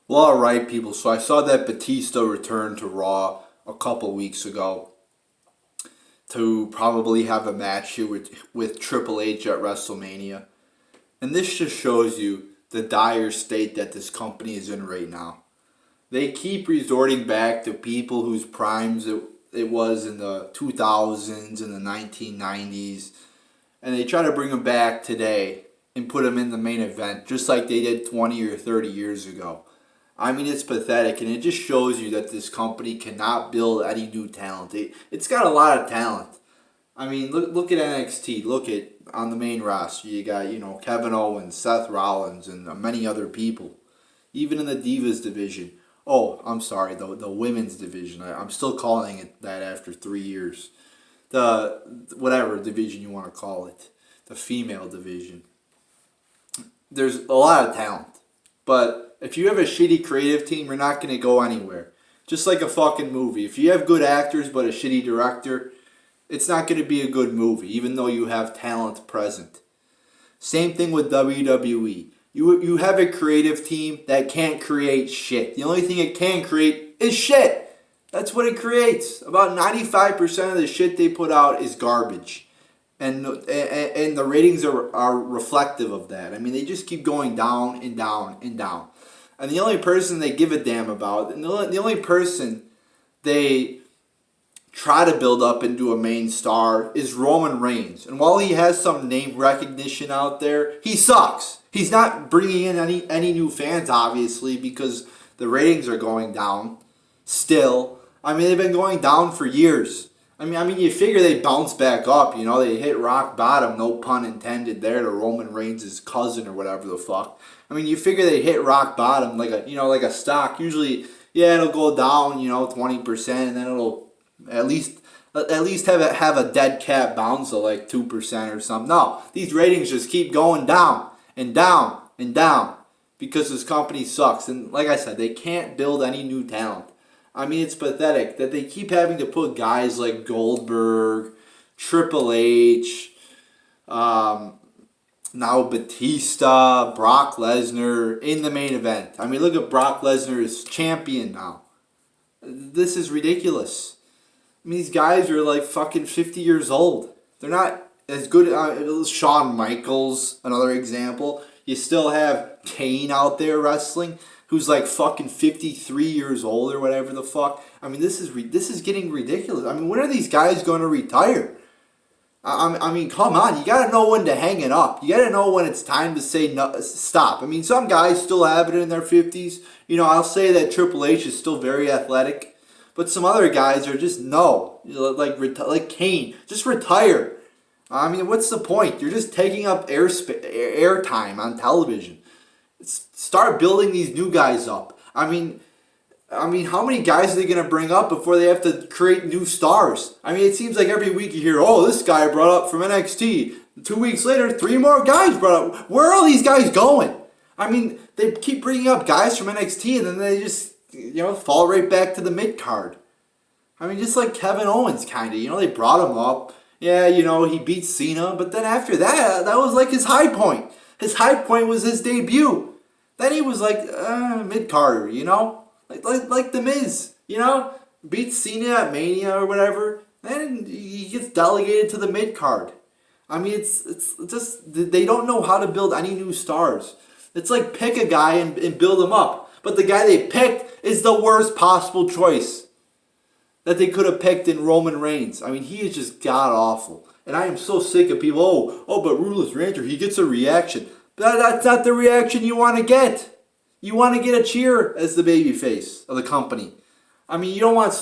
Well, alright, people. So I saw that Batista returned to Raw a couple weeks ago to probably have a match here with Triple H at WrestleMania. And this just shows you the dire state that this company is in right now. They keep resorting back to people whose primes it was in the 2000s and the 1990s. And they try to bring them back today and put them in the main event just like they did 20 or 30 years ago. I mean, it's pathetic, and it just shows you that this company cannot build any new talent. It's got a lot of talent. I mean, look at NXT. Look at on the main roster. You got Kevin Owens, Seth Rollins, and many other people. Even in the Divas division. Oh, I'm sorry, the women's division. I'm still calling it that after 3 years. The whatever division you want to call it, the female division. There's a lot of talent, but if you have a shitty creative team, you're not going to go anywhere. Just like a fucking movie. If you have good actors but a shitty director, it's not going to be a good movie, even though you have talent present. Same thing with WWE. You have a creative team that can't create shit. The only thing it can create is shit. That's what it creates. About 95% of the shit they put out is garbage. And the ratings are reflective of that. I mean, they just keep going down and down and down. And the only person they give a damn about, and the only person they try to build up into a main star is Roman Reigns. And while he has some name recognition out there, he sucks. He's not bringing in any new fans, obviously, because the ratings are going down still. I mean, they've been going down for years. I mean, you figure they bounce back up. They hit rock bottom, no pun intended there, to Roman Reigns' cousin or whatever the fuck. I mean, you figure they hit rock bottom like a stock. Usually, yeah, it'll go down, 20%, and then it'll at least have a dead cat bounce of like 2% or something. No, these ratings just keep going down and down and down because this company sucks. And like I said, they can't build any new talent. I mean, it's pathetic that they keep having to put guys like Goldberg, Triple H, now Batista, Brock Lesnar in the main event. I mean, look at Brock Lesnar as champion now. This is ridiculous. I mean, these guys are like fucking 50 years old. They're not as good as Shawn Michaels, another example. You still have Kane out there wrestling, who's like fucking 53 years old or whatever the fuck. I mean, this is getting ridiculous. I mean, when are these guys going to retire? I mean, come on. You got to know when to hang it up. You got to know when it's time to say no, stop. I mean, some guys still have it in their 50s. I'll say that Triple H is still very athletic. But some other guys are just no. Like Kane. Just retire. I mean, what's the point? You're just taking up air time on television. Start building these new guys up. I mean, how many guys are they going to bring up before they have to create new stars? I mean, it seems like every week you hear, oh, this guy brought up from NXT. 2 weeks later, 3 more guys brought up. Where are all these guys going? I mean, they keep bringing up guys from NXT and then they just, fall right back to the mid-card. I mean, just like Kevin Owens, kind of. They brought him up. Yeah, he beat Cena. But then after that, that was like his high point. His high point was his debut. Then he was like mid-carder, like The Miz, beats Cena at Mania or whatever. Then he gets delegated to the mid-card. I mean, it's just they don't know how to build any new stars. It's like pick a guy and build him up. But the guy they picked is the worst possible choice that they could have picked in Roman Reigns. I mean, he is just god-awful. And I am so sick of people, but Ruthless Ranger, he gets a reaction. That's not the reaction you want to get. You want to get a cheer as the babyface of the company. I mean, you wouldn't want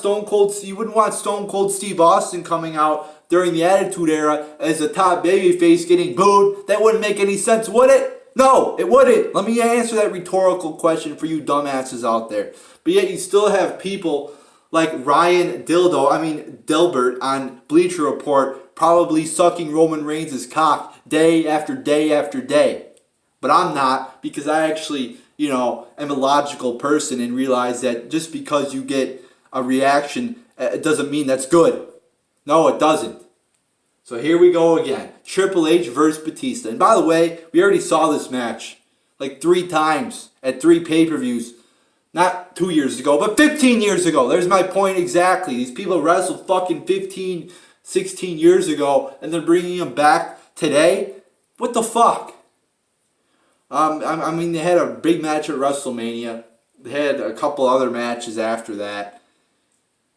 Stone Cold Steve Austin coming out during the Attitude Era as the top babyface getting booed. That wouldn't make any sense, would it? No, it wouldn't. Let me answer that rhetorical question for you dumbasses out there. But yet you still have people like Ryan Dilbert on Bleacher Report probably sucking Roman Reigns' cock day after day after day. But I'm not, because I actually, am a logical person and realize that just because you get a reaction, it doesn't mean that's good. No, it doesn't. So here we go again. Triple H versus Batista. And by the way, we already saw this match like 3 times at 3 pay-per-views. Not 2 years ago, but 15 years ago. There's my point exactly. These people wrestled fucking 15, 16 years ago, and they're bringing them back today? What the fuck? I mean, they had a big match at WrestleMania. They had a couple other matches after that.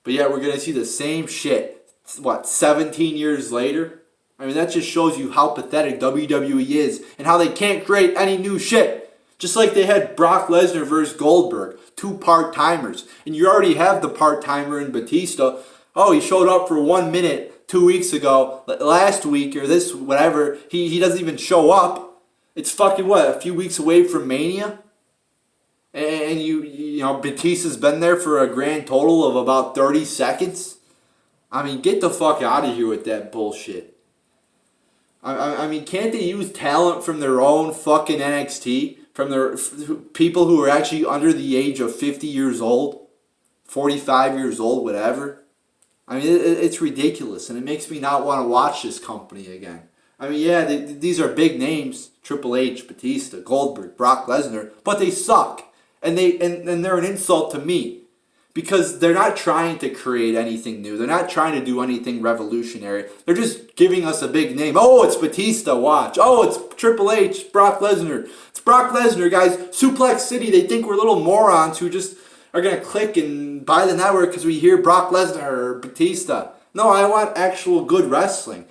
But yeah, we're going to see the same shit. What, 17 years later? I mean, that just shows you how pathetic WWE is and how they can't create any new shit. Just like they had Brock Lesnar versus Goldberg, two part-timers. And you already have the part-timer in Batista. Oh, he showed up for 1 minute 2 weeks ago. Last week or this, whatever, he doesn't even show up. It's fucking what, a few weeks away from Mania? And you know, Batista's been there for a grand total of about 30 seconds? I mean, get the fuck out of here with that bullshit. I mean, can't they use talent from their own fucking NXT? From their people who are actually under the age of 50 years old, 45 years old, whatever. I mean, it's ridiculous, and it makes me not want to watch this company again. I mean, yeah, these are big names: Triple H, Batista, Goldberg, Brock Lesnar, but they suck, and they're an insult to me. Because they're not trying to create anything new. They're not trying to do anything revolutionary. They're just giving us a big name. Oh, it's Batista, watch. Oh, it's Triple H, Brock Lesnar. It's Brock Lesnar, guys. Suplex City, they think we're little morons who just are going to click and buy the network because we hear Brock Lesnar or Batista. No, I want actual good wrestling.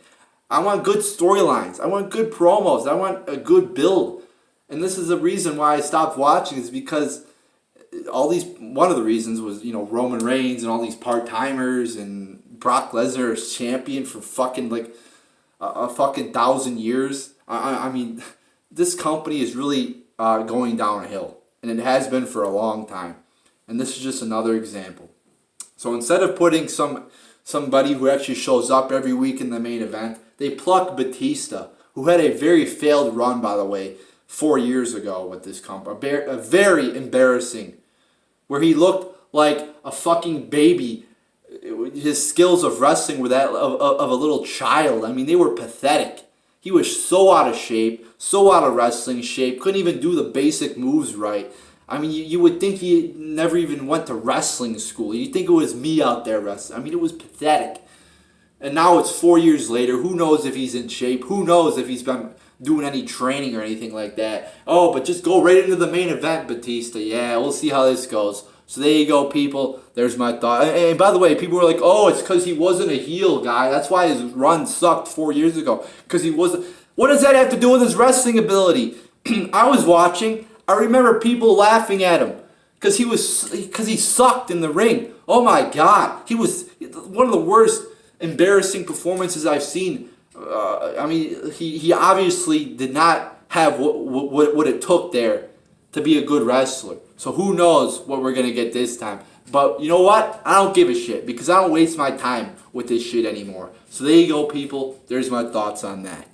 I want good storylines. I want good promos. I want a good build. And this is the reason why I stopped watching, is because one of the reasons was, you know, Roman Reigns and all these part-timers and Brock Lesnar is champion for fucking like a fucking 1,000 years. I mean, this company is really going downhill, and it has been for a long time. And this is just another example. So instead of putting somebody who actually shows up every week in the main event, they pluck Batista, who had a very failed run, by the way, 4 years ago with this company. A very embarrassing, where he looked like a fucking baby. His skills of wrestling were that of a little child. I mean, they were pathetic. He was so out of shape, so out of wrestling shape, couldn't even do the basic moves right. I mean, you would think he never even went to wrestling school. You'd think it was me out there wrestling. I mean, it was pathetic. And now it's 4 years later. Who knows if he's in shape? Who knows if he's been doing any training or anything like that? Oh, but just go right into the main event, Batista. Yeah, we'll see how this goes. So there you go, people. There's my thought. And by the way, people were like, oh, it's because he wasn't a heel guy. That's why his run sucked 4 years ago. Because he wasn't. What does that have to do with his wrestling ability? I was watching. I remember people laughing at him because he sucked in the ring. Oh my God, he was one of the worst embarrassing performances I've seen. I mean, he obviously did not have what it took there to be a good wrestler. So who knows what we're going to get this time. But you know what? I don't give a shit because I don't waste my time with this shit anymore. So there you go, people. There's my thoughts on that.